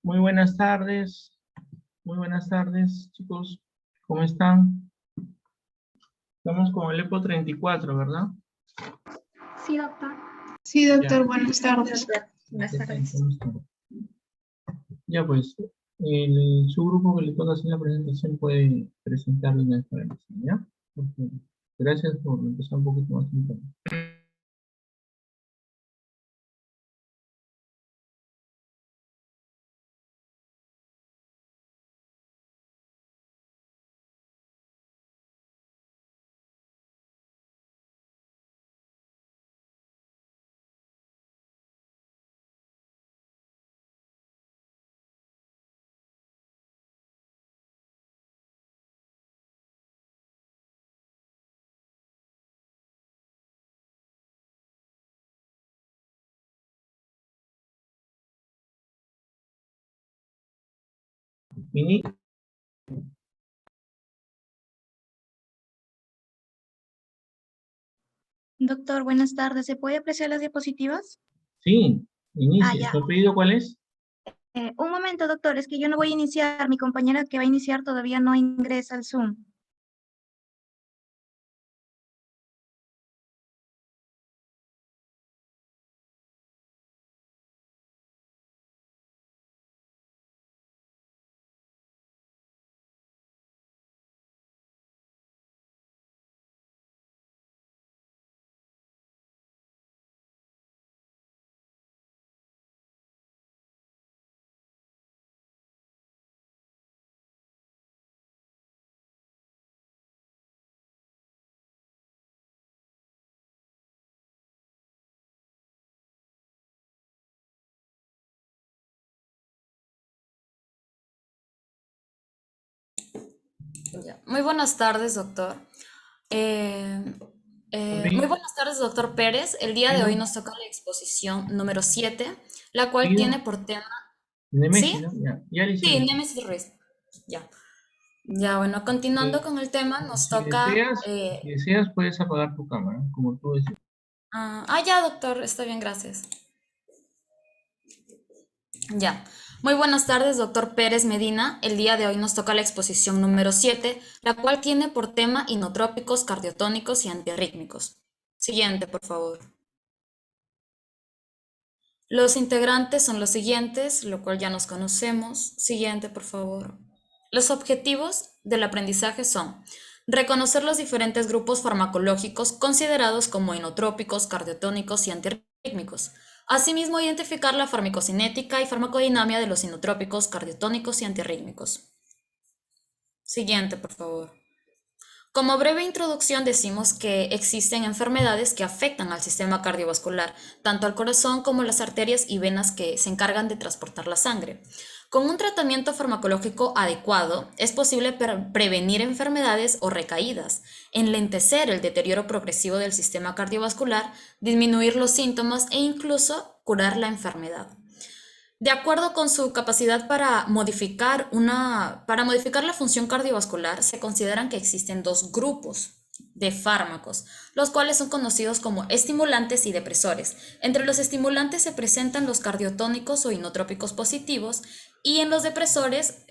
Muy buenas tardes, chicos. ¿Cómo están? Estamos con el EPO 34, ¿verdad? Sí, doctor. Sí, Ya. doctor, buenas tardes. Buenas tardes. ¿Cómo están? Ya pues, su grupo que le toca hacer la presentación puede presentarle una experiencia, ¿ya? Ok. Gracias por empezar un poquito más temprano. Mini, Doctor, buenas tardes. ¿Se puede apreciar las diapositivas? sí, inicie. Ya. ¿Su apellido cuál es? Un momento, doctor, es que yo no voy a iniciar. Mi compañera que va a iniciar todavía no ingresa al Zoom. Ya. Muy buenas tardes, doctor. Muy buenas tardes, doctor Pérez. El día de hoy nos toca la exposición número 7, la cual tiene por tema... Nemesi, ¿Sí? ¿no? Ya le Sí, hicimos. Némesis Ruiz. Ya. Ya, bueno, continuando con el tema, nos Si toca... deseas, puedes apagar tu cámara, como tú decías. ya, doctor, está bien, gracias. Ya. Muy buenas tardes, doctor Pérez Medina. El día de hoy nos toca la exposición número 7, la cual tiene por tema inotrópicos, cardiotónicos y antiarrítmicos. Siguiente, por favor. Los integrantes son los siguientes, lo cual ya nos conocemos. Siguiente, por favor. Los objetivos del aprendizaje son reconocer los diferentes grupos farmacológicos considerados como inotrópicos, cardiotónicos y antirrítmicos. Asimismo, identificar la farmacocinética y farmacodinamia de los inotrópicos, cardiotónicos y antirrítmicos. Siguiente, por favor. Como breve introducción decimos que existen enfermedades que afectan al sistema cardiovascular, tanto al corazón como las arterias y venas que se encargan de transportar la sangre. Con un tratamiento farmacológico adecuado es posible prevenir enfermedades o recaídas, enlentecer el deterioro progresivo del sistema cardiovascular, disminuir los síntomas e incluso curar la enfermedad. De acuerdo con su capacidad para modificar la función cardiovascular, se consideran que existen dos grupos de fármacos, los cuales son conocidos como estimulantes y depresores. Entre los estimulantes se presentan los cardiotónicos o inotrópicos positivos y en los depresores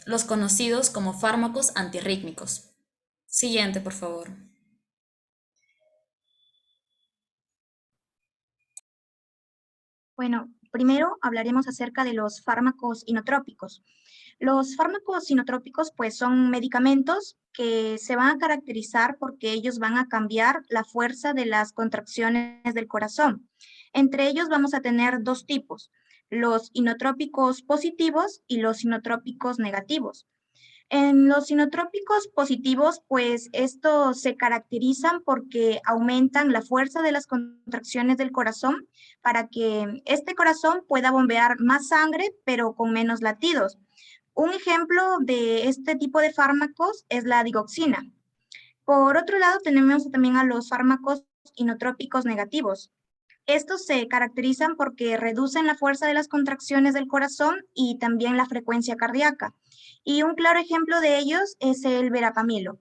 los conocidos como fármacos antirrítmicos. Siguiente, por favor. Bueno, primero hablaremos acerca de los fármacos inotrópicos. Los fármacos inotrópicos, pues, son medicamentos que se van a caracterizar porque ellos van a cambiar la fuerza de las contracciones del corazón. Entre ellos vamos a tener dos tipos, los inotrópicos positivos y los inotrópicos negativos. En los inotrópicos positivos, pues estos se caracterizan porque aumentan la fuerza de las contracciones del corazón para que este corazón pueda bombear más sangre, pero con menos latidos. Un ejemplo de este tipo de fármacos es la digoxina. Por otro lado, tenemos también a los fármacos inotrópicos negativos. Estos se caracterizan porque reducen la fuerza de las contracciones del corazón y también la frecuencia cardíaca. Y un claro ejemplo de ellos es el verapamilo.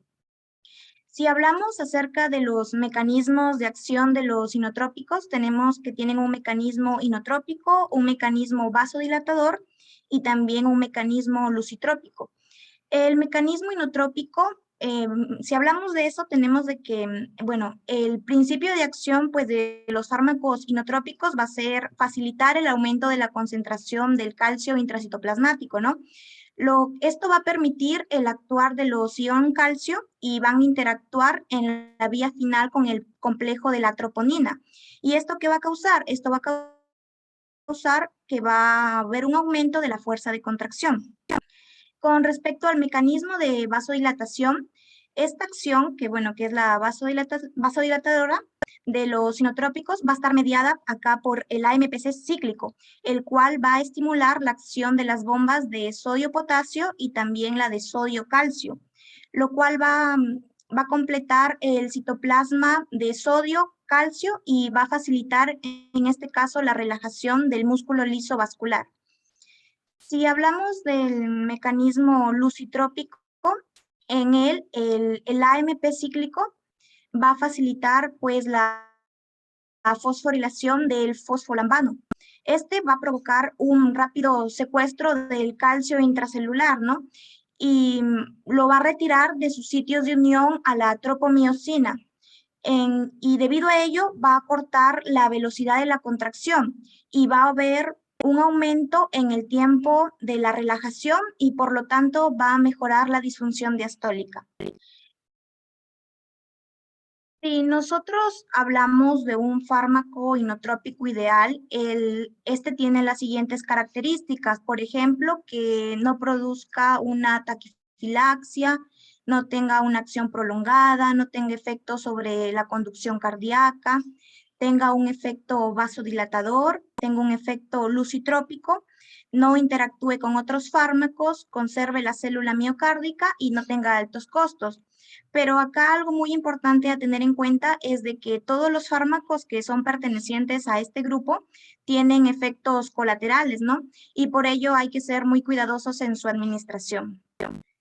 Si hablamos acerca de los mecanismos de acción de los inotrópicos, tenemos que tienen un mecanismo inotrópico, un mecanismo vasodilatador y también un mecanismo lucitrópico. El mecanismo inotrópico, si hablamos de eso, tenemos de que, bueno, el principio de acción pues, de los fármacos inotrópicos va a ser facilitar el aumento de la concentración del calcio intracitoplasmático, ¿no? Esto va a permitir el actuar de los ion calcio y van a interactuar en la vía final con el complejo de la troponina. ¿Y esto qué va a causar? Esto va a causar que va a haber un aumento de la fuerza de contracción. Con respecto al mecanismo de vasodilatación, esta acción, que bueno, que es la vasodilatadora de los inotrópicos, va a estar mediada acá por el AMPC cíclico, el cual va a estimular la acción de las bombas de sodio-potasio y también la de sodio-calcio, lo cual va a completar el citoplasma de sodio, calcio y va a facilitar en este caso la relajación del músculo liso vascular. Si hablamos del mecanismo lucitrópico, en él el AMP cíclico va a facilitar pues la fosforilación del fosfolambano. Este va a provocar un rápido secuestro del calcio intracelular, ¿no? Y lo va a retirar de sus sitios de unión a la tropomiosina. Y debido a ello va a cortar la velocidad de la contracción y va a haber un aumento en el tiempo de la relajación y por lo tanto va a mejorar la disfunción diastólica. Si nosotros hablamos de un fármaco inotrópico ideal, este tiene las siguientes características. Por ejemplo, que no produzca una taquifilaxia, no tenga una acción prolongada, no tenga efecto sobre la conducción cardíaca, tenga un efecto vasodilatador, tenga un efecto lucitrópico, no interactúe con otros fármacos, conserve la célula miocárdica y no tenga altos costos. Pero acá algo muy importante a tener en cuenta es de que todos los fármacos que son pertenecientes a este grupo tienen efectos colaterales, ¿no? Y por ello hay que ser muy cuidadosos en su administración.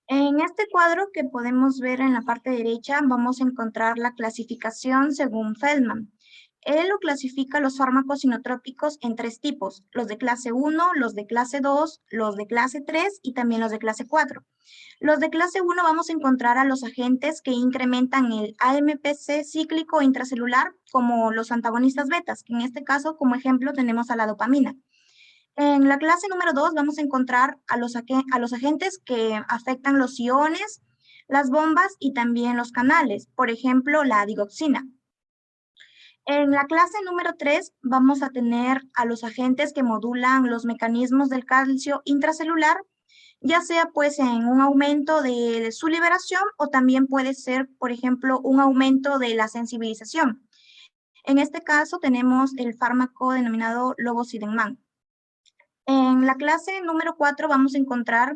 En este cuadro que podemos ver en la parte derecha vamos a encontrar la clasificación según Feldman. Él lo clasifica los fármacos inotrópicos en 3 tipos, los de clase 1, los de clase 2, los de clase 3 y también los de clase 4. Los de clase 1 vamos a encontrar a los agentes que incrementan el AMPC cíclico intracelular como los antagonistas betas, que en este caso como ejemplo tenemos a la dopamina. En la clase número 2 vamos a encontrar a los agentes que afectan los iones, las bombas y también los canales, por ejemplo la digoxina. En la clase número 3 vamos a tener a los agentes que modulan los mecanismos del calcio intracelular, ya sea pues en un aumento de su liberación o también puede ser, por ejemplo, un aumento de la sensibilización. En este caso tenemos el fármaco denominado levosimendan. En la clase número 4 vamos a encontrar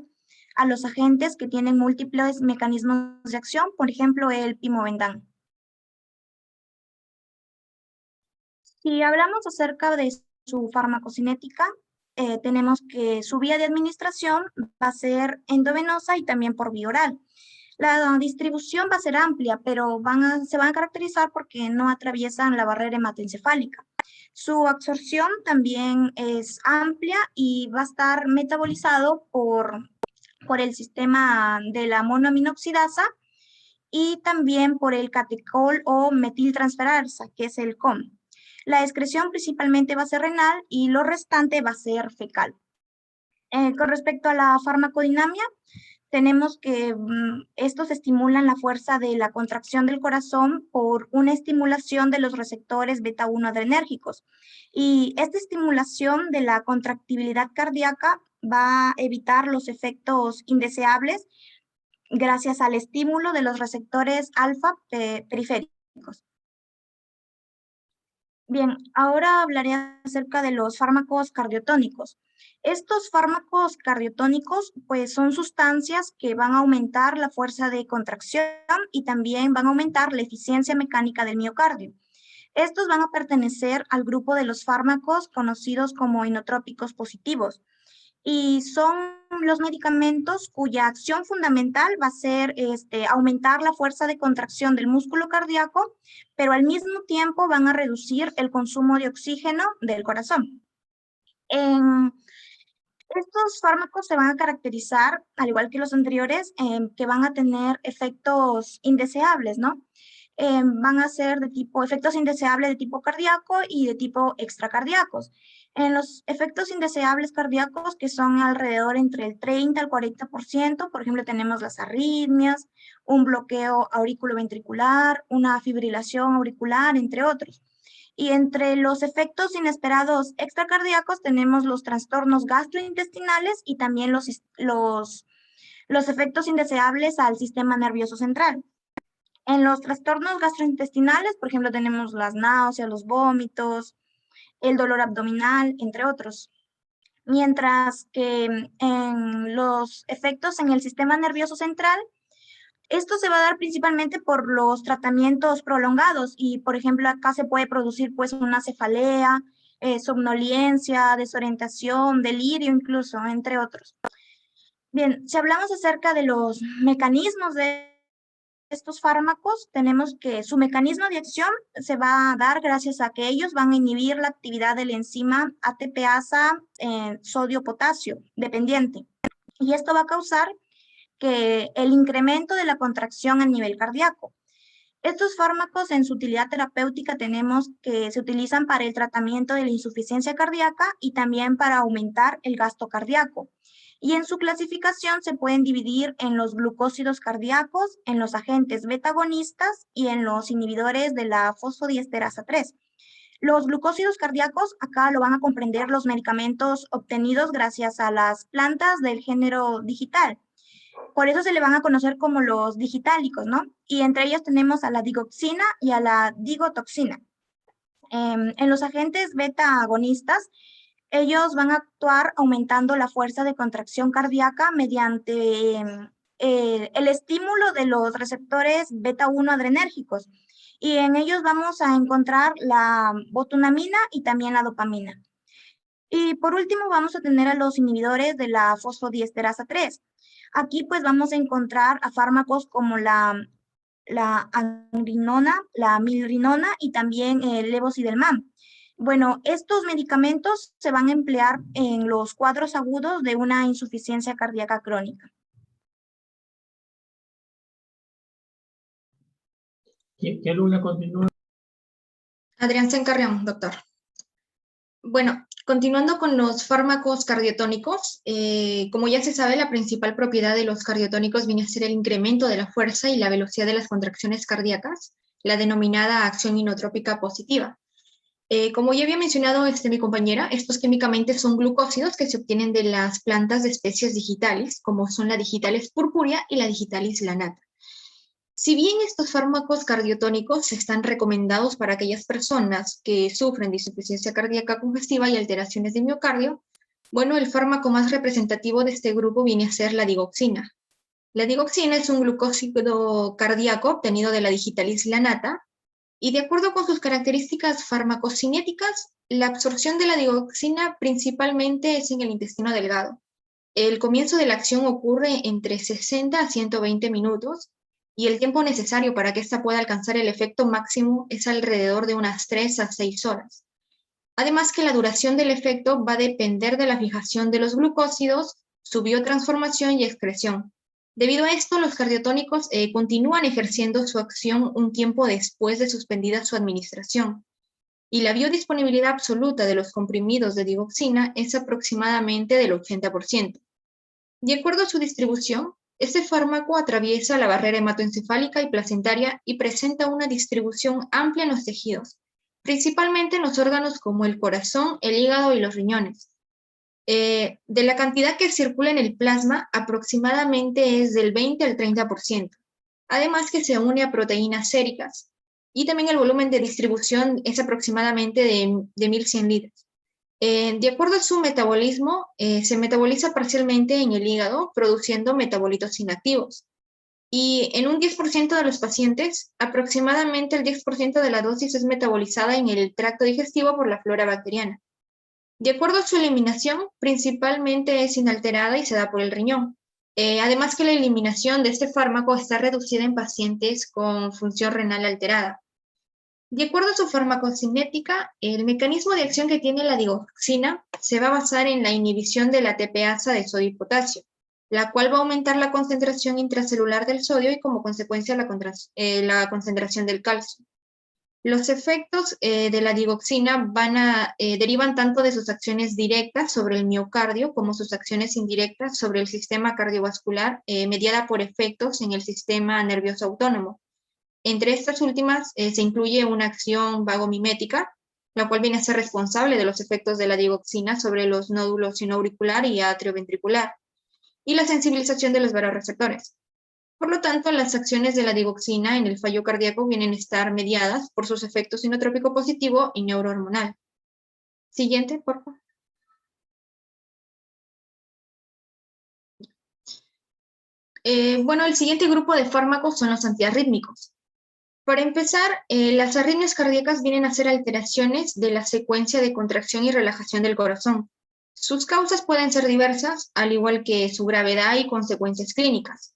a los agentes que tienen múltiples mecanismos de acción, por ejemplo, el pimobendan. Si hablamos acerca de su farmacocinética, tenemos que su vía de administración va a ser endovenosa y también por vía oral. La distribución va a ser amplia, pero se van a caracterizar porque no atraviesan la barrera hematoencefálica. Su absorción también es amplia y va a estar metabolizado por el sistema de la monoaminoxidasa y también por el catecol o metiltransferasa, que es el COM. La excreción principalmente va a ser renal y lo restante va a ser fecal. Con respecto a la farmacodinamia, tenemos que estos estimulan la fuerza de la contracción del corazón por una estimulación de los receptores beta-1 adrenérgicos. Y esta estimulación de la contractibilidad cardíaca va a evitar los efectos indeseables gracias al estímulo de los receptores alfa periféricos. Bien, ahora hablaré acerca de los fármacos cardiotónicos. Estos fármacos cardiotónicos pues son sustancias que van a aumentar la fuerza de contracción y también van a aumentar la eficiencia mecánica del miocardio. Estos van a pertenecer al grupo de los fármacos conocidos como inotrópicos positivos. y son los medicamentos cuya acción fundamental va a ser aumentar la fuerza de contracción del músculo cardíaco, pero al mismo tiempo van a reducir el consumo de oxígeno del corazón. Estos fármacos se van a caracterizar, al igual que los anteriores, que van a tener efectos indeseables, ¿no? Van a ser de tipo, efectos indeseables de tipo cardíaco y de tipo extracardíacos. En los efectos indeseables cardíacos, que son alrededor entre el 30 al 40%, por ejemplo, tenemos las arritmias, un bloqueo auriculoventricular, una fibrilación auricular, entre otros. Y entre los efectos inesperados extracardíacos tenemos los trastornos gastrointestinales y también los efectos indeseables al sistema nervioso central. En los trastornos gastrointestinales, por ejemplo, tenemos las náuseas, los vómitos, el dolor abdominal, entre otros. Mientras que en los efectos en el sistema nervioso central, esto se va a dar principalmente por los tratamientos prolongados y, por ejemplo, acá se puede producir pues una cefalea, somnolencia, desorientación, delirio incluso, entre otros. Bien, si hablamos acerca de los mecanismos de estos fármacos, tenemos que su mecanismo de acción se va a dar gracias a que ellos van a inhibir la actividad del enzima ATPasa sodio-potasio dependiente. Y esto va a causar que el incremento de la contracción a nivel cardíaco. Estos fármacos en su utilidad terapéutica tenemos que se utilizan para el tratamiento de la insuficiencia cardíaca y también para aumentar el gasto cardíaco. Y en su clasificación se pueden dividir en los glucósidos cardíacos, en los agentes beta-agonistas y en los inhibidores de la fosfodiesterasa 3. Los glucósidos cardíacos acá lo van a comprender los medicamentos obtenidos gracias a las plantas del género digital. Por eso se le van a conocer como los digitálicos, ¿no? Y entre ellos tenemos a la digoxina y a la digotoxina. En los agentes beta agonistas, ellos van a actuar aumentando la fuerza de contracción cardíaca mediante el estímulo de los receptores beta 1 adrenérgicos. Y en ellos vamos a encontrar la botunamina y también la dopamina. Y por último vamos a tener a los inhibidores de la fosfodiesterasa 3. Aquí pues vamos a encontrar a fármacos como la angrinona, la milrinona y también el levosidelmam. Bueno, estos medicamentos se van a emplear en los cuadros agudos de una insuficiencia cardíaca crónica. ¿Qué alumna continúa? Adrián Sencarrión, doctor. Bueno, continuando con los fármacos cardiotónicos, como ya se sabe, la principal propiedad de los cardiotónicos viene a ser el incremento de la fuerza y la velocidad de las contracciones cardíacas, la denominada acción inotrópica positiva. Como ya había mencionado mi compañera, estos químicamente son glucósidos que se obtienen de las plantas de especies digitales, como son la digitalis purpurea y la digitalis lanata. Si bien estos fármacos cardiotónicos están recomendados para aquellas personas que sufren de insuficiencia cardíaca congestiva y alteraciones de miocardio, bueno, el fármaco más representativo de este grupo viene a ser la digoxina. La digoxina es un glucósido cardíaco obtenido de la digitalis lanata, y de acuerdo con sus características farmacocinéticas, la absorción de la digoxina principalmente es en el intestino delgado. El comienzo de la acción ocurre entre 60 a 120 minutos, y el tiempo necesario para que ésta pueda alcanzar el efecto máximo es alrededor de unas 3 a 6 horas. Además que la duración del efecto va a depender de la fijación de los glucósidos, su biotransformación y excreción. Debido a esto, los cardiotónicos continúan ejerciendo su acción un tiempo después de suspendida su administración. Y la biodisponibilidad absoluta de los comprimidos de digoxina es aproximadamente del 80%. De acuerdo a su distribución, este fármaco atraviesa la barrera hematoencefálica y placentaria y presenta una distribución amplia en los tejidos, principalmente en los órganos como el corazón, el hígado y los riñones. De la cantidad que circula en el plasma, aproximadamente es del 20 al 30%, además que se une a proteínas séricas, y también el volumen de distribución es aproximadamente de 1100 litros. De acuerdo a su metabolismo, se metaboliza parcialmente en el hígado, produciendo metabolitos inactivos. Y en un 10% de los pacientes, aproximadamente el 10% de la dosis es metabolizada en el tracto digestivo por la flora bacteriana. De acuerdo a su eliminación, principalmente es inalterada y se da por el riñón. Además que la eliminación de este fármaco está reducida en pacientes con función renal alterada. De acuerdo a su farmacocinética, el mecanismo de acción que tiene la digoxina se va a basar en la inhibición de la ATPasa de sodio y potasio, la cual va a aumentar la concentración intracelular del sodio y como consecuencia la concentración del calcio. Los efectos de la digoxina derivan tanto de sus acciones directas sobre el miocardio como sus acciones indirectas sobre el sistema cardiovascular, mediada por efectos en el sistema nervioso autónomo. Entre estas últimas se incluye una acción vagomimética, la cual viene a ser responsable de los efectos de la digoxina sobre los nódulos sinoauricular y atrioventricular, y la sensibilización de los vasoreceptores. Por lo tanto, las acciones de la digoxina en el fallo cardíaco vienen a estar mediadas por sus efectos inotrópico positivo y neurohormonal. Siguiente, por favor. Bueno, el siguiente grupo de fármacos son los antiarrítmicos. Para empezar, las arritmias cardíacas vienen a ser alteraciones de la secuencia de contracción y relajación del corazón. Sus causas pueden ser diversas, al igual que su gravedad y consecuencias clínicas.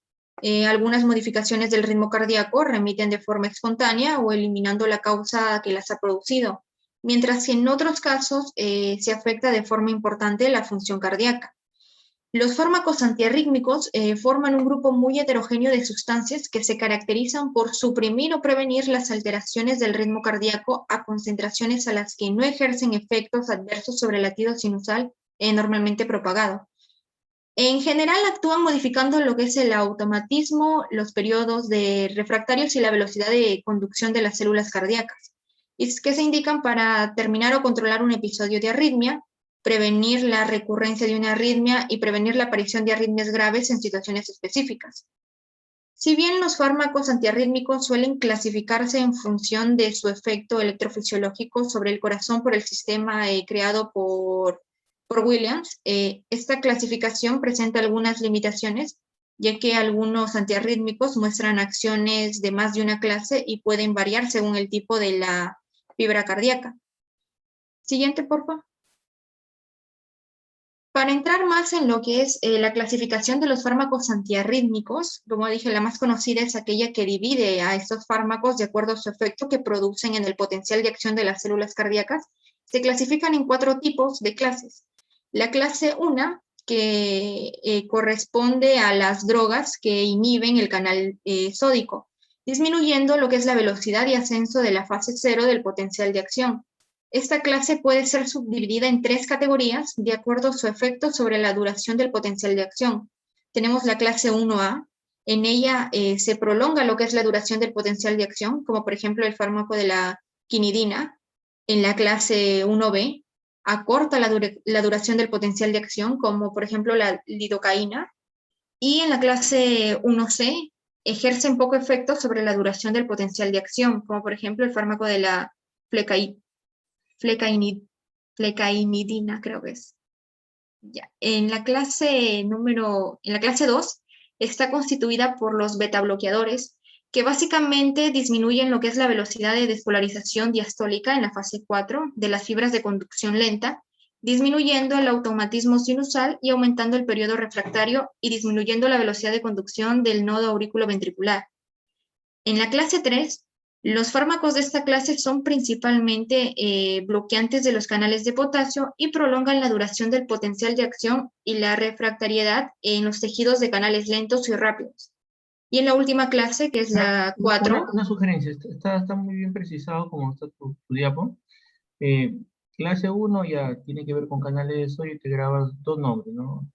Algunas modificaciones del ritmo cardíaco remiten de forma espontánea o eliminando la causa que las ha producido, mientras que en otros casos se afecta de forma importante la función cardíaca. Los fármacos antiarrítmicos forman un grupo muy heterogéneo de sustancias que se caracterizan por suprimir o prevenir las alteraciones del ritmo cardíaco a concentraciones a las que no ejercen efectos adversos sobre el latido sinusal normalmente propagado. En general actúan modificando lo que es el automatismo, los periodos de refractarios y la velocidad de conducción de las células cardíacas, y que se indican para terminar o controlar un episodio de arritmia, prevenir la recurrencia de una arritmia y prevenir la aparición de arritmias graves en situaciones específicas. Si bien los fármacos antiarrítmicos suelen clasificarse en función de su efecto electrofisiológico sobre el corazón por el sistema creado por Williams, esta clasificación presenta algunas limitaciones, ya que algunos antiarrítmicos muestran acciones de más de una clase y pueden variar según el tipo de la fibra cardíaca. Siguiente, por favor. Para entrar más en lo que es la clasificación de los fármacos antiarrítmicos, como dije, la más conocida es aquella que divide a estos fármacos de acuerdo a su efecto que producen en el potencial de acción de las células cardíacas. Se clasifican en 4 tipos de clases. La clase 1, que corresponde a las drogas que inhiben el canal sódico, disminuyendo lo que es la velocidad y ascenso de la fase 0 del potencial de acción. Esta clase puede ser subdividida en 3 categorías de acuerdo a su efecto sobre la duración del potencial de acción. Tenemos la clase 1A, en ella se prolonga lo que es la duración del potencial de acción, como por ejemplo el fármaco de la quinidina. En la clase 1B, acorta la duración del potencial de acción, como por ejemplo la lidocaína. Y en la clase 1C, ejercen poco efecto sobre la duración del potencial de acción, como por ejemplo el fármaco de la flecainidina, creo que es. Ya. En la clase 2 está constituida por los betabloqueadores, que básicamente disminuyen lo que es la velocidad de despolarización diastólica en la fase 4 de las fibras de conducción lenta, disminuyendo el automatismo sinusal y aumentando el periodo refractario y disminuyendo la velocidad de conducción del nodo auriculoventricular. En la clase 3, los fármacos de esta clase son principalmente bloqueantes de los canales de potasio y prolongan la duración del potencial de acción y la refractariedad en los tejidos de canales lentos y rápidos. Y en la última clase, que es la 4. Una sugerencia, está muy bien precisado como está tu diapo. Clase 1 ya tiene que ver con canales de sodio y te grabas 2 nombres, ¿no?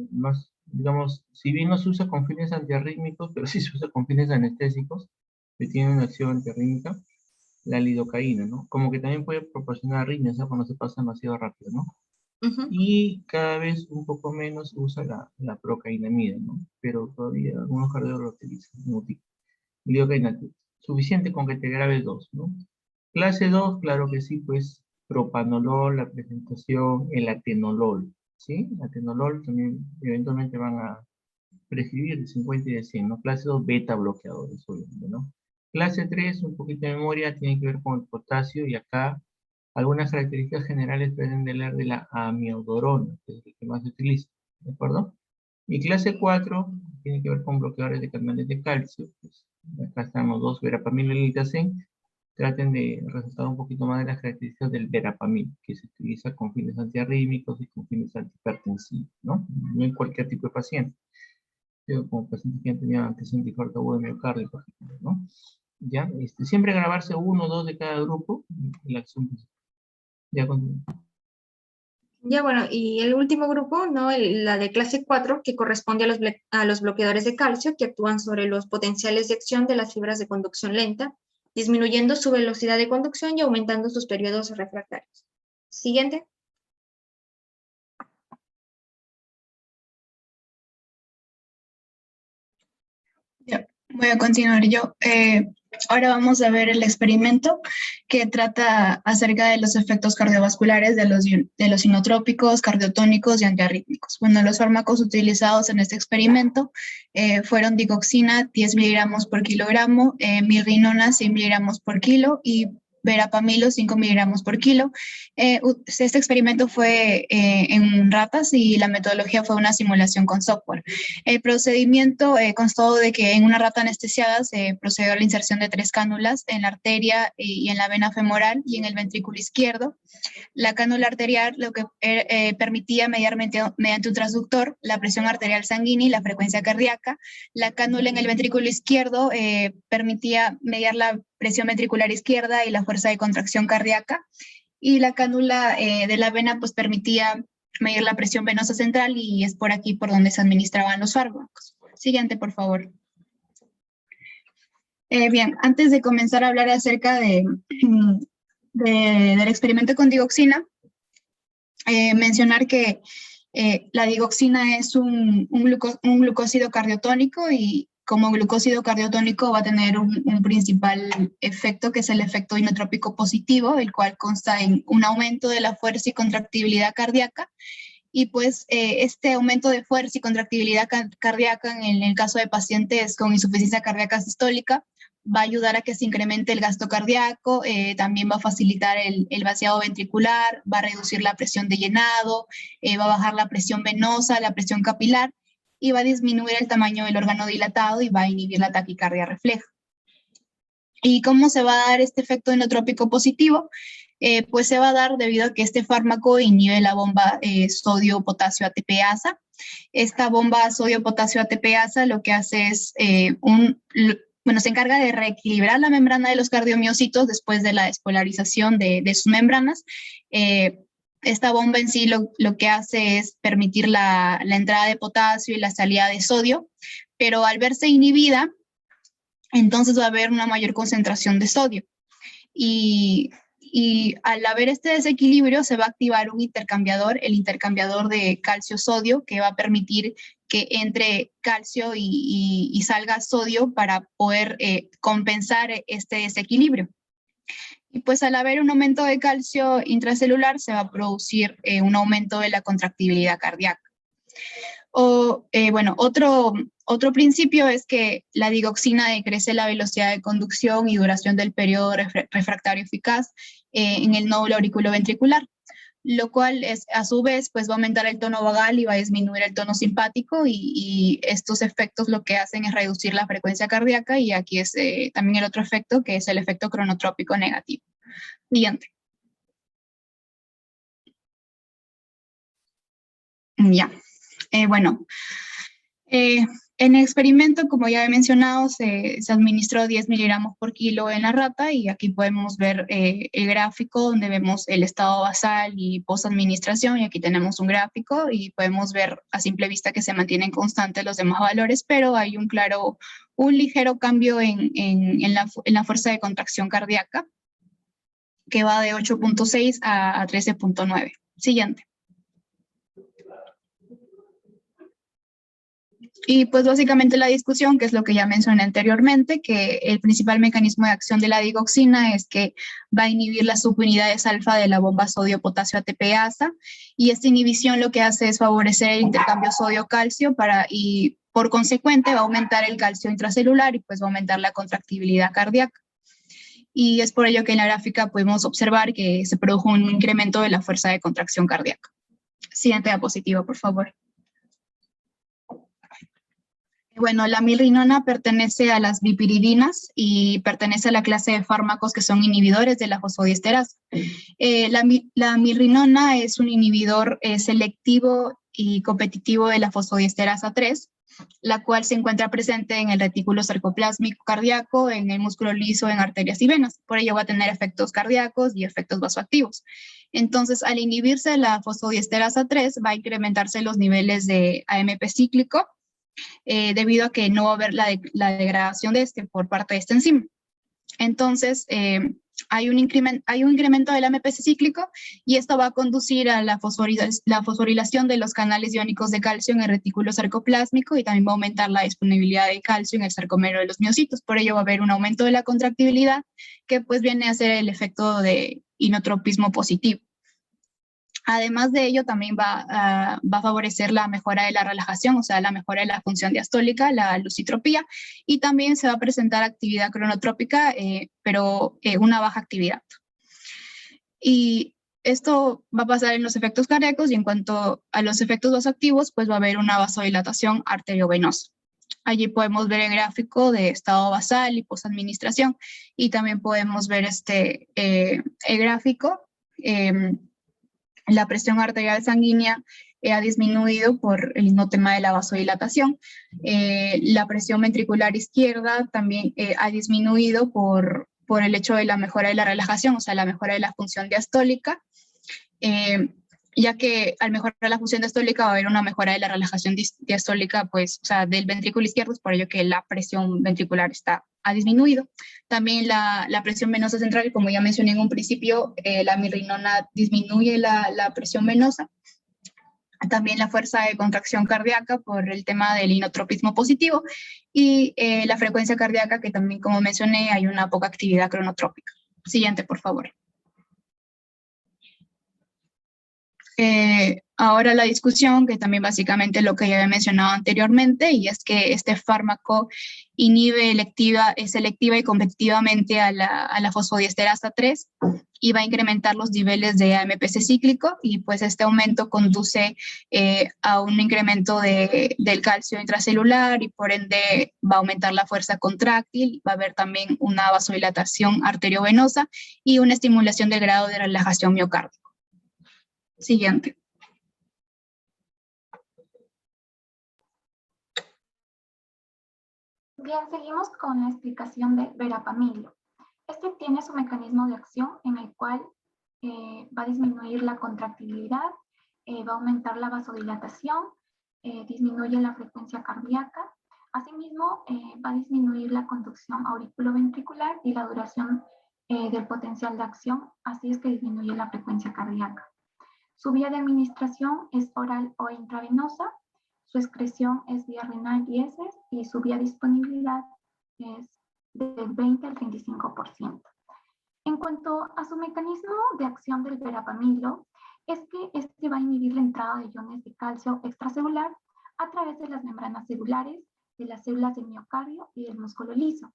Más, digamos, si bien no se usa con fines antiarrítmicos, pero sí se usa con fines anestésicos, que tienen una acción antiarrítmica, la lidocaína, ¿no? Como que también puede proporcionar arritmias, ¿no? Cuando se pasa demasiado rápido, ¿no? Y cada vez un poco menos usa la procainamida, ¿no? Pero todavía algunos cardiólogos lo utilizan, lidocaína, suficiente con que te grabes 2, ¿no? Clase 2, claro que sí, pues propanolol, la presentación, el atenolol, ¿sí? Atenolol también eventualmente van a prescribir de 50 y de 100, ¿no? Clase 2, beta bloqueadores, obviamente, ¿no? Clase 3, un poquito de memoria, tiene que ver con el potasio y acá Algunas características generales pueden leer de la amiodarona, que es el que más se utiliza, ¿de acuerdo? Y clase 4 tiene que ver con bloqueadores de canales de calcio. Pues, acá están los dos, verapamil y lilitacin. Traten de resaltar un poquito más de las características del verapamil, que se utiliza con fines antiarrítmicos y con fines antihipertensivos, ¿no? No en cualquier tipo de paciente. Pero como pacientes que han tenido antes un infarto agudo de miocardio, por ejemplo, ¿no? ¿Ya? Siempre grabarse uno o dos de cada grupo en la acción. Ya continúo. Ya bueno, y el último grupo, ¿no? La de clase 4, que corresponde a los bloqueadores de calcio que actúan sobre los potenciales de acción de las fibras de conducción lenta, disminuyendo su velocidad de conducción y aumentando sus periodos refractarios. Siguiente. Ya, voy a continuar yo. Ahora vamos a ver el experimento que trata acerca de los efectos cardiovasculares de los inotrópicos, cardiotónicos y antiarrítmicos. Bueno, los fármacos utilizados en este experimento fueron digoxina, 10 miligramos por kilogramo, milrinona, 100 miligramos por kilo y verapamilo, 5 miligramos por kilo. Este experimento fue en ratas y la metodología fue una simulación con software. El procedimiento constó de que en una rata anestesiada se procedió a la inserción de 3 cánulas en la arteria y en la vena femoral y en el ventrículo izquierdo. La cánula arterial lo que permitía mediar mediante un transductor la presión arterial sanguínea y la frecuencia cardíaca. La cánula en el ventrículo izquierdo permitía mediar la presión ventricular izquierda y la fuerza de contracción cardíaca. Y la cánula de la vena pues permitía medir la presión venosa central y es por aquí por donde se administraban los fármacos. Siguiente, por favor. Bien, antes de comenzar a hablar acerca del experimento con digoxina, mencionar que la digoxina es un glucósido cardiotónico y como glucósido cardiotónico va a tener un principal efecto que es el efecto inotrópico positivo, el cual consta en un aumento de la fuerza y contractibilidad cardíaca. Y pues este aumento de fuerza y contractibilidad cardíaca en el caso de pacientes con insuficiencia cardíaca sistólica va a ayudar a que se incremente el gasto cardíaco, también va a facilitar el vaciado ventricular, va a reducir la presión de llenado, va a bajar la presión venosa, la presión capilar y va a disminuir el tamaño del órgano dilatado y va a inhibir la taquicardia refleja. ¿Y cómo se va a dar este efecto inotrópico positivo? Pues se va a dar debido a que este fármaco inhibe la bomba sodio-potasio ATPasa. Esta bomba sodio-potasio ATPasa lo que hace es se encarga de reequilibrar la membrana de los cardiomiocitos después de la despolarización de sus membranas. Esta bomba en sí lo que hace es permitir la entrada de potasio y la salida de sodio, pero al verse inhibida, entonces va a haber una mayor concentración de sodio. Y al haber este desequilibrio se va a activar un intercambiador, el intercambiador de calcio-sodio, que va a permitir que entre calcio y salga sodio para poder compensar este desequilibrio. Y pues al haber un aumento de calcio intracelular se va a producir un aumento de la contractibilidad cardíaca. Otro principio es que la digoxina decrece la velocidad de conducción y duración del periodo refractario eficaz en el nódulo auriculoventricular, lo cual a su vez pues va a aumentar el tono vagal y va a disminuir el tono simpático y estos efectos lo que hacen es reducir la frecuencia cardíaca y aquí es también el otro efecto que es el efecto cronotrópico negativo. Siguiente. Ya. En el experimento, como ya he mencionado, se administró 10 miligramos por kilo en la rata y aquí podemos ver el gráfico donde vemos el estado basal y post-administración y aquí tenemos un gráfico y podemos ver a simple vista que se mantienen constantes los demás valores, pero hay un ligero cambio en la fuerza de contracción cardíaca que va de 8.6 a 13.9. Siguiente. Y pues básicamente la discusión, que es lo que ya mencioné anteriormente, que el principal mecanismo de acción de la digoxina es que va a inhibir las subunidades alfa de la bomba sodio-potasio ATPasa y esta inhibición lo que hace es favorecer el intercambio sodio-calcio y por consecuente va a aumentar el calcio intracelular y pues va a aumentar la contractibilidad cardíaca. y es por ello que en la gráfica podemos observar que se produjo un incremento de la fuerza de contracción cardíaca. Siguiente diapositiva, por favor. Bueno, la milrinona pertenece a las bipiridinas y pertenece a la clase de fármacos que son inhibidores de la fosfodiesterasa. La milrinona es un inhibidor selectivo y competitivo de la fosfodiesterasa 3, la cual se encuentra presente en el retículo sarcoplásmico cardíaco, en el músculo liso, en arterias y venas. Por ello va a tener efectos cardíacos y efectos vasoactivos. Entonces, al inhibirse la fosfodiesterasa 3, va a incrementarse los niveles de AMP cíclico, debido a que no va a haber la degradación de este por parte de esta enzima. Entonces, hay un incremento del AMP cíclico y esto va a conducir a la fosforilación de los canales iónicos de calcio en el retículo sarcoplásmico y también va a aumentar la disponibilidad de calcio en el sarcómero de los miocitos. Por ello va a haber un aumento de la contractibilidad que pues viene a ser el efecto de inotropismo positivo. Además de ello, también va a favorecer la mejora de la relajación, o sea, la mejora de la función diastólica, la lucitropía, y también se va a presentar actividad cronotrópica, pero una baja actividad. Y esto va a pasar en los efectos cardíacos, y en cuanto a los efectos vasoactivos, pues va a haber una vasodilatación arteriovenosa. Allí podemos ver el gráfico de estado basal y posadministración, y también podemos ver el gráfico. La presión arterial sanguínea ha disminuido por el mismo tema de la vasodilatación. La presión ventricular izquierda también ha disminuido por el hecho de la mejora de la relajación, o sea, la mejora de la función diastólica, ya que al mejorar la función diastólica va a haber una mejora de la relajación diastólica, pues, o sea, del ventrículo izquierdo, es por ello que la presión ventricular ha disminuido. También la presión venosa central, como ya mencioné en un principio, la milrinona disminuye la presión venosa. También la fuerza de contracción cardíaca por el tema del inotropismo positivo y la frecuencia cardíaca, que también, como mencioné, hay una poca actividad cronotrópica. Siguiente, por favor. Ahora la discusión, que también básicamente lo que ya había mencionado anteriormente, y es que este fármaco inhibe selectiva y competitivamente a la fosfodiesterasa 3 y va a incrementar los niveles de AMPC cíclico, y pues este aumento conduce a un incremento del calcio intracelular y por ende va a aumentar la fuerza contráctil, va a haber también una vasodilatación arteriovenosa y una estimulación del grado de relajación miocárdica. Siguiente. Bien, seguimos con la explicación de verapamilo. Este tiene su mecanismo de acción en el cual va a disminuir la contractibilidad, va a aumentar la vasodilatación, disminuye la frecuencia cardíaca. Asimismo, va a disminuir la conducción auriculoventricular y la duración del potencial de acción, así es que disminuye la frecuencia cardíaca. Su vía de administración es oral o intravenosa, su excreción es vía renal y heces y su vía de disponibilidad es del 20 al 35%. En cuanto a su mecanismo de acción del verapamilo, es que este va a inhibir la entrada de iones de calcio extracelular a través de las membranas celulares de las células del miocardio y del músculo liso,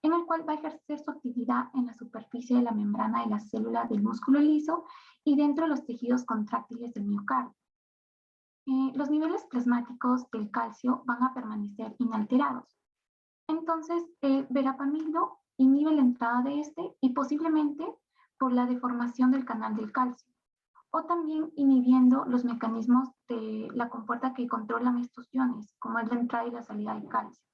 en el cual va a ejercer su actividad en la superficie de la membrana de la célula del músculo liso y dentro de los tejidos contráctiles del miocardio. Los niveles plasmáticos del calcio van a permanecer inalterados. Entonces, el verapamilo inhibe la entrada de este y posiblemente por la deformación del canal del calcio, o también inhibiendo los mecanismos de la compuerta que controlan estos iones, como es la entrada y la salida de calcio.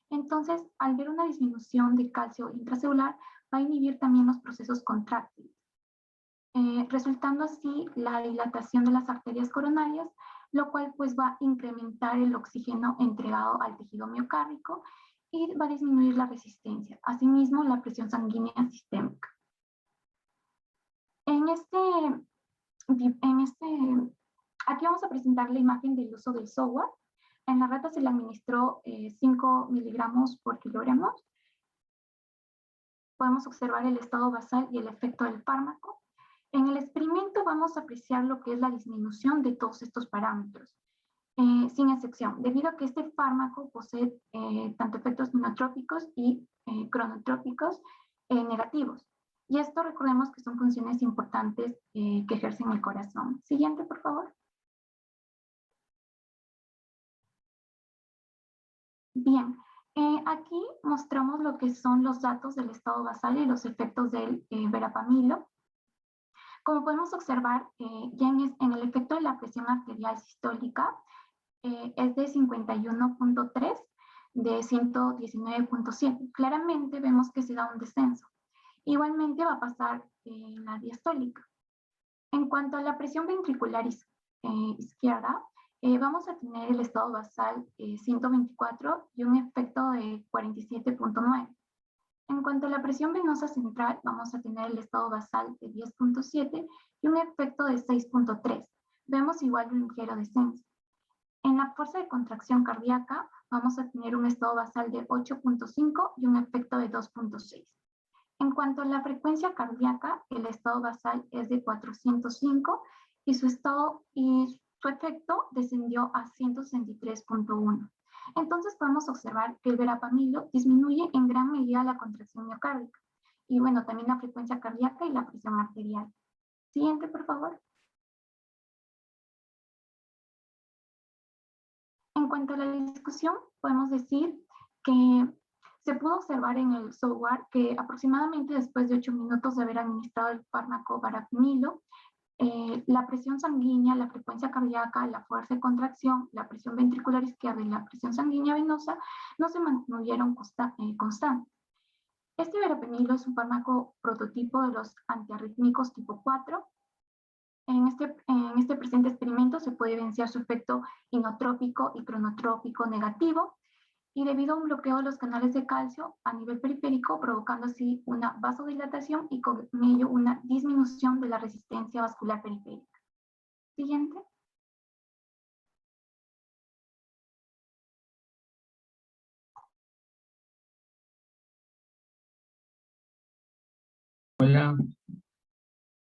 Entonces, al ver una disminución de calcio intracelular, va a inhibir también los procesos contráctiles, resultando así la dilatación de las arterias coronarias, lo cual pues va a incrementar el oxígeno entregado al tejido miocárdico y va a disminuir la resistencia, asimismo la presión sanguínea sistémica. Aquí vamos a presentar la imagen del uso del software. En la rata se le administró 5 miligramos por kilogramo. Podemos observar el estado basal y el efecto del fármaco. En el experimento vamos a apreciar lo que es la disminución de todos estos parámetros, sin excepción, debido a que este fármaco posee tanto efectos inotrópicos y cronotrópicos. negativos. Y esto recordemos que son funciones importantes que ejercen el corazón. Siguiente, por favor. Bien, aquí mostramos lo que son los datos del estado basal y los efectos del verapamilo. Como podemos observar, ya en el efecto de la presión arterial sistólica es de 51.3 de 119.7. Claramente vemos que se da un descenso. Igualmente va a pasar en la diastólica. En cuanto a la presión ventricular izquierda, vamos a tener el estado basal 124 y un efecto de 47.9. En cuanto a la presión venosa central, vamos a tener el estado basal de 10.7 y un efecto de 6.3. Vemos igual un ligero descenso. En la fuerza de contracción cardíaca, vamos a tener un estado basal de 8.5 y un efecto de 2.6. En cuanto a la frecuencia cardíaca, el estado basal es de 405 y su efecto descendió a 163.1. Entonces podemos observar que el verapamilo disminuye en gran medida la contracción miocárdica y bueno, también la frecuencia cardíaca y la presión arterial. Siguiente, por favor. En cuanto a la discusión, podemos decir que se pudo observar en el software que aproximadamente después de 8 minutos de haber administrado el fármaco verapamilo, la presión sanguínea, la frecuencia cardíaca, la fuerza de contracción, la presión ventricular izquierda y la presión sanguínea venosa no se mantuvieron constantes. Este verapamilo es un fármaco prototipo de los antiarrítmicos tipo 4. En este presente experimento se puede evidenciar su efecto inotrópico y cronotrópico negativo, y debido a un bloqueo de los canales de calcio a nivel periférico, provocando así una vasodilatación y con ello una disminución de la resistencia vascular periférica. Siguiente. Hola.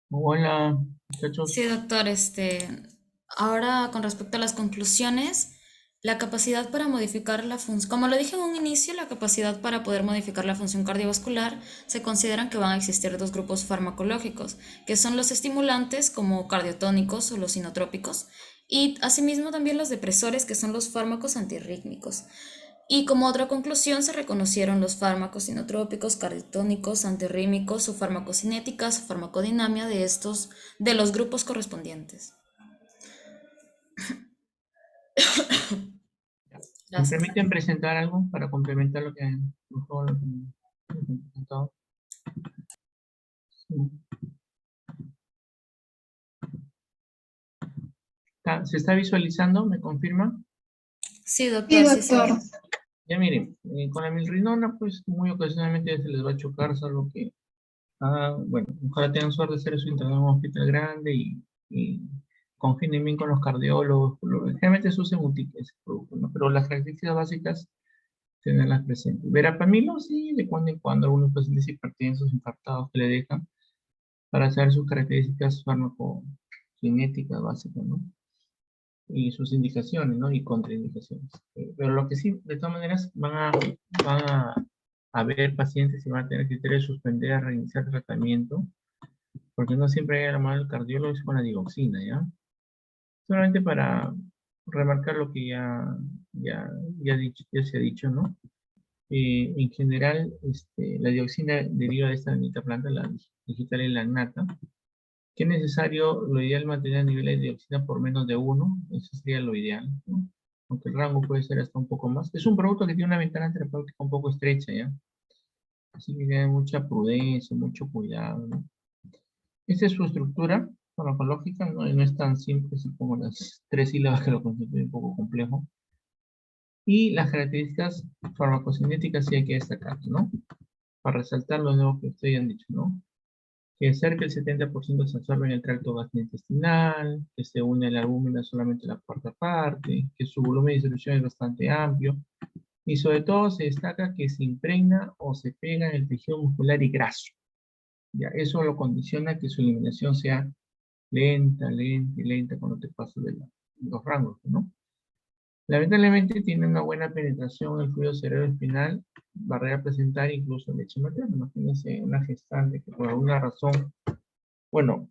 Hola, muchachos. Sí, doctor, ahora con respecto a las conclusiones, la capacidad para modificar la función, como lo dije en un inicio, la capacidad para poder modificar la función cardiovascular, se consideran que van a existir dos grupos farmacológicos, que son los estimulantes como cardiotónicos o los inotrópicos, y asimismo también los depresores, que son los fármacos antirrítmicos. Y como otra conclusión se reconocieron los fármacos inotrópicos, cardiotónicos, antirrítmicos, su farmacocinética, su farmacodinamia de los grupos correspondientes. ¿Me Gracias. permiten presentar algo para complementar lo que han presentado? Sí. ¿Se está visualizando? ¿Me confirma? Sí, doctor. Sí, Sí, se ve. doctor. Ya miren, con la milrinona, pues muy ocasionalmente se les va a chocar, salvo que, bueno, ojalá tengan suerte de hacer su internado en un hospital grande y confíen bien con los cardiólogos. Generalmente se usa ese producto, ¿no? Pero las características básicas, tenerlas presentes. Verapamilo, sí, de cuando en cuando algunos pacientes hipertensos, infartados que le dejan para saber sus características farmacocinéticas básicas, ¿no? Y sus indicaciones, ¿no? Y contraindicaciones. Pero lo que sí, de todas maneras, van a haber pacientes que van a tener criterio de suspender, reiniciar el tratamiento, porque no siempre hay a la mano el cardiólogo con la digoxina, ¿ya? Solamente para remarcar lo que ya se ha dicho, ¿no? En general, la dioxina deriva de esta bendita planta, la digital lagnata, que es necesario, lo ideal, mantener niveles de dioxina por menos de 1, eso sería lo ideal, ¿no? Aunque el rango puede ser hasta un poco más. Es un producto que tiene una ventana terapéutica un poco estrecha, ¿ya? Así que tiene mucha prudencia, mucho cuidado, ¿no? Esta es su estructura farmacológica, ¿no? Y no es tan simple así como las 3 sílabas que lo constituyen, un poco complejo. Y las características farmacocinéticas sí hay que destacar, ¿no? Para resaltar lo nuevo que ustedes han dicho, ¿no? Que cerca del 70% se absorbe en el tracto gastrointestinal, que se une a la albúmina solamente la cuarta parte, que su volumen de distribución es bastante amplio, y sobre todo se destaca que se impregna o se pega en el tejido muscular y graso. Ya, eso lo condiciona que su eliminación sea lenta, lenta y lenta cuando te pasas de los rangos, ¿no? Lamentablemente tiene una buena penetración en el fluido cerebroespinal, barrera placentaria, incluso leche materna. Imagínense una gestante que por alguna razón, bueno,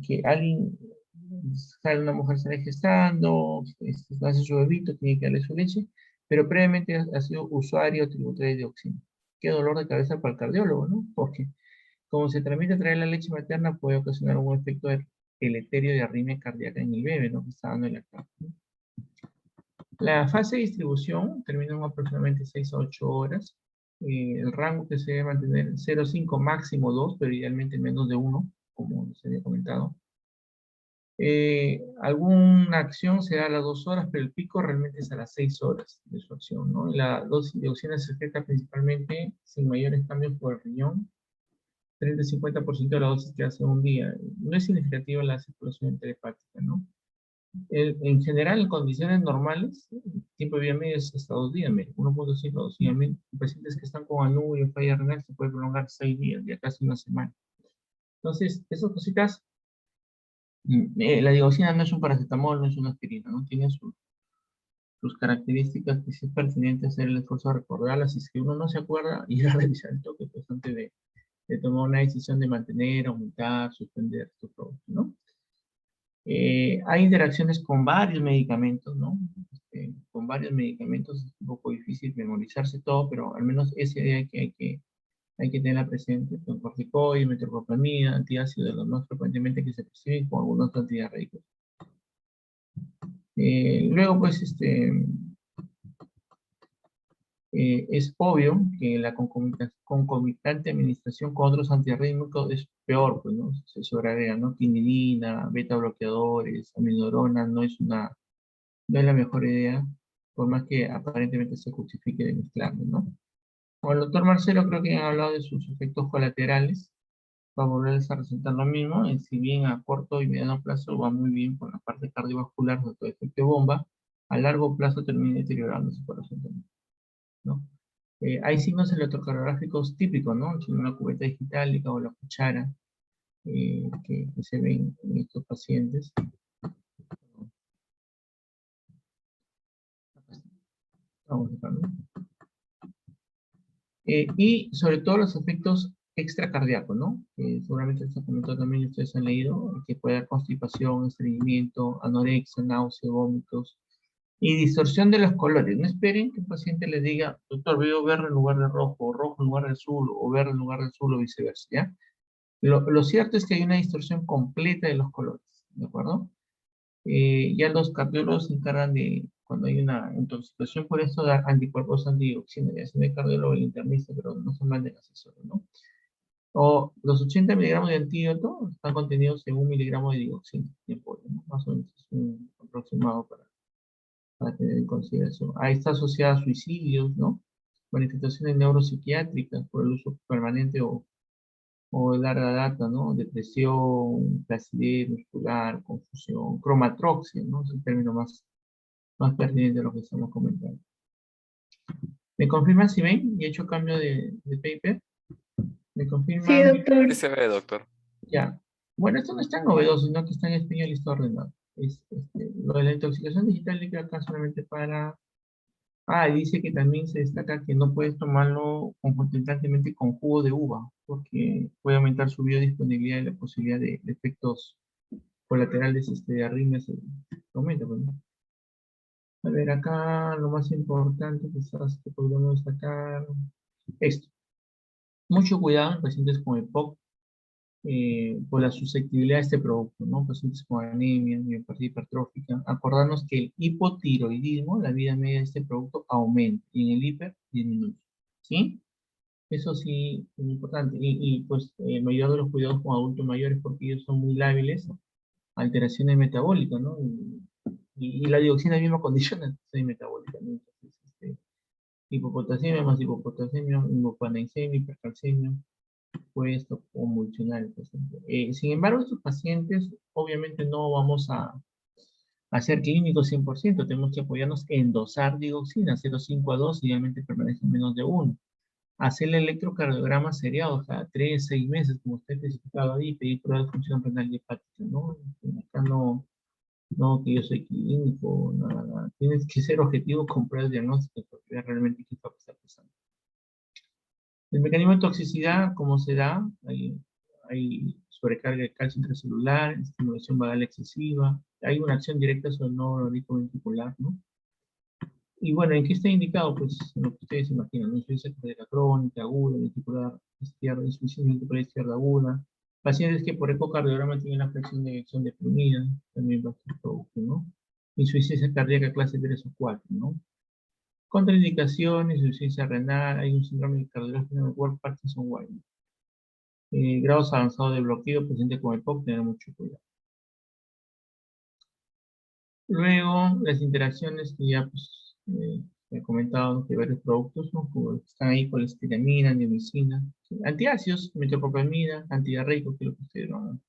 que alguien, sale una mujer sale gestando, hace su bebito, tiene que darle su leche, pero previamente ha sido usuario tributario de dioxina. Qué dolor de cabeza para el cardiólogo, ¿no? Porque como se transmite a través de la leche materna, puede ocasionar un efecto deleterio de arritmia cardíaca en el bebé, ¿no? Que está dando el lactancia, ¿no? La fase de distribución termina en aproximadamente 6 a 8 horas. El rango que se debe mantener 0,5 máximo 2, pero idealmente menos de 1, como se había comentado. Alguna acción se da a las 2 horas, pero el pico realmente es a las 6 horas de su acción, ¿no? La dosis de dioxina se afecta principalmente sin mayores cambios por el riñón, 30-50% de la dosis que hace un día. No es significativa la circulación enterhepática, ¿no? En general, en condiciones normales, el tiempo de vida medio es hasta 2 días, 1,5 a 2 días. Pacientes que están con anuria o falla renal se puede prolongar 6 días, ya casi una semana. Entonces, esas cositas, la dioxina no es un paracetamol, no es una aspirina, ¿no? Tiene sus características que sí es pertinente hacer el esfuerzo de recordarlas. Si es que uno no se acuerda, ir a revisar el toque, pues antes de tomar una decisión de mantener, aumentar, suspender su producto, ¿no? Hay interacciones con varios medicamentos, ¿no? Con varios medicamentos es un poco difícil memorizarse todo, pero al menos esa idea que hay que tenerla presente, con corticoides, metoclopramida, antiácidos, los más frecuentemente que se prescriben con algunos antidiarreicos. Luego, pues, es obvio que la concomitante administración con otros antiarrítmicos es peor, pues, ¿no? Se sobreagrega, ¿no? Quinidina, beta bloqueadores, aminorodona, no es la mejor idea, por más que aparentemente se justifique de mezclarlo, ¿no? Con el doctor Marcelo creo que han hablado de sus efectos colaterales, para volverles a resaltar lo mismo, si bien a corto y mediano plazo va muy bien con la parte cardiovascular, sobre todo efecto bomba, a largo plazo termina deteriorándose por eso también, ¿no? Hay signos electrocardiográficos típicos, ¿no? La cubeta digitálica o la cuchara, que se ven en estos pacientes. Vamos a dejarlo. Y sobre todo los efectos extracardíacos, ¿no? Seguramente se comentó también, ustedes han leído, que puede dar constipación, estreñimiento, anorexia, náusea, vómitos y distorsión de los colores. No esperen que el paciente les diga, doctor, veo verde en lugar de rojo, o rojo en lugar de azul, o verde en lugar de azul, o viceversa, ¿ya? Lo cierto es que hay una distorsión completa de los colores, ¿de acuerdo? Ya los cardiólogos se encargan de, cuando hay una intoxicación por esto, dar anticuerpos antidioxina, ya sea el cardiólogo o el internista, pero no se manden asesores, ¿no? O los 80 miligramos de antídoto están contenidos en 1 miligramo de dioxina, ¿no? Más o menos es un aproximado para tener en consideración. Ahí está asociada a suicidios, ¿no? Manifestaciones neuropsiquiátricas por el uso permanente o de larga data, ¿no? Depresión, placidez muscular, confusión, cromatroxia, ¿no? Es el término más pertinente de lo que estamos comentando. ¿Me confirman si ven? Y he hecho cambio de paper. ¿Me confirman? Sí, doctor. Sí se ve, doctor. Ya. Bueno, esto no es tan novedoso, sino que está en español y está ordenado. Lo de la intoxicación digital le queda acá solamente para... Ah, y dice que también se destaca que no puedes tomarlo concomitantemente con jugo de uva, porque puede aumentar su biodisponibilidad y la posibilidad de efectos colaterales de arritmias. Aumenta, pues, ¿no? A ver, acá lo más importante quizás que podemos destacar, esto. Mucho cuidado en pacientes con EPOC por la susceptibilidad a este producto, ¿no? Pacientes con anemia, miopatía hipertrófica. Acordarnos que el hipotiroidismo, la vida media de este producto, aumenta y en el hiper disminuye, ¿sí? Eso sí es importante. Y pues mayor de los cuidados con adultos mayores porque ellos son muy lábiles a alteraciones metabólicas, ¿no? Y la dioxina misma condiciona la alteración metabólica, ¿no? Entonces, hipopotasemia más hipopotasemia, hipopanemia, hipercalcemia, puede esto convulsionar el paciente. Sin embargo, estos pacientes obviamente no vamos a hacer clínicos 100%, tenemos que apoyarnos en dosar dioxina, 0,5 a 2, idealmente permanece menos de 1. Hacer el electrocardiograma seriado cada 3, 6 meses, como usted especificaba ahí, pedir pruebas de función renal y hepática, ¿no? Acá no No, que yo soy clínico, nada, nada. Tienes que ser objetivo con pruebas diagnósticas para ver realmente qué está pasando. El mecanismo de toxicidad, ¿cómo se da? Hay sobrecarga de calcio intracelular, estimulación vagal excesiva, hay una acción directa sobre el nodo ventricular, ¿no? Y bueno, ¿en qué está indicado? Pues lo que ustedes imaginan, insuficiencia cardíaca crónica, aguda, ventricular izquierda, insuficiencia ventricular izquierda aguda, pacientes que por ecocardiograma tienen la fracción de eyección deprimida, también va a ser producto, ¿no? Insuficiencia cardíaca clase 3 o 4, ¿no? Contraindicaciones, insuficiencia renal, hay un síndrome de cardiológico World Parkinson-White. Grados avanzados de bloqueo, paciente con EPOC, tener mucho cuidado. Luego, las interacciones que ya pues, he comentado de varios productos, ¿no? Como están ahí colestiramina, neomicina, antiácidos, metoclopramida, antidiarreico, que es lo que ustedes van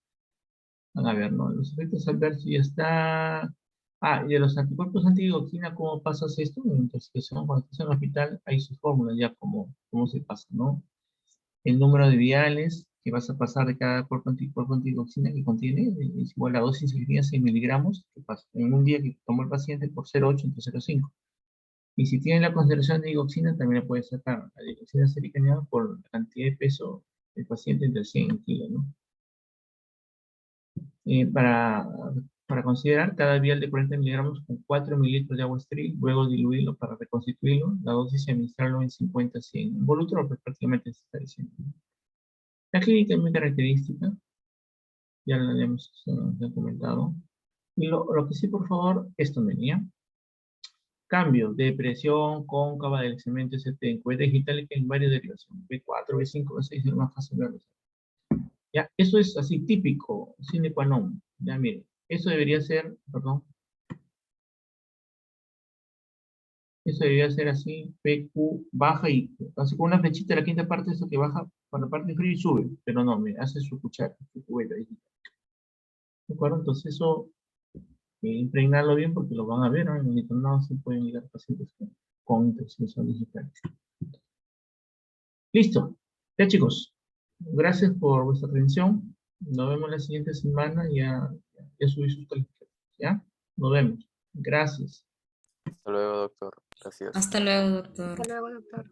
a ver, ¿no? Los efectos adversos ya está. Ah, y de los anticuerpos antidioxina, ¿cómo pasas esto? En intoxicación, cuando estás en el hospital, hay sus fórmulas ya, cómo se pasa, ¿no? El número de viales que vas a pasar de cada cuerpo antidioxina que contiene es igual a dosis de 6 miligramos que pasa en un día que tomó el paciente por 0,8 entre 0,5. Y si tiene la concentración de dioxina, también le puede sacar la dioxina sericaneada por la cantidad de peso del paciente entre 100 kilos, ¿no? Para considerar, cada vial de 40 miligramos con 4 mililitros de agua estéril, luego diluirlo para reconstituirlo, la dosis y administrarlo en 50-100 involucro, pues prácticamente se está diciendo. La clínica es muy característica, ya lo hemos comentado. Y lo que sí, por favor, esto venía. Cambio de presión cóncava del cemento ST en cuenta digital que en varias derivaciones, B4, B5, B6, es más fácil verlo. Ya, eso es así típico, sine qua non. Ya, miren, eso debería ser, perdón. Eso debería ser así, PQ baja y así con una flechita de la quinta parte, eso que baja para la parte inferior y sube, pero no, mira, hace su cuchara, su cubeta ahí. ¿De acuerdo? Entonces eso, impregnarlo bien porque lo van a ver, ¿no? En el internado se pueden llegar pacientes con intoxicación digital. Listo. Ya chicos, gracias por vuestra atención. Nos vemos la siguiente semana. Ya subí sus calificaciones. ¿Ya? Nos vemos. Gracias. Hasta luego, doctor. Gracias. Hasta luego, doctor. Hasta luego, doctor.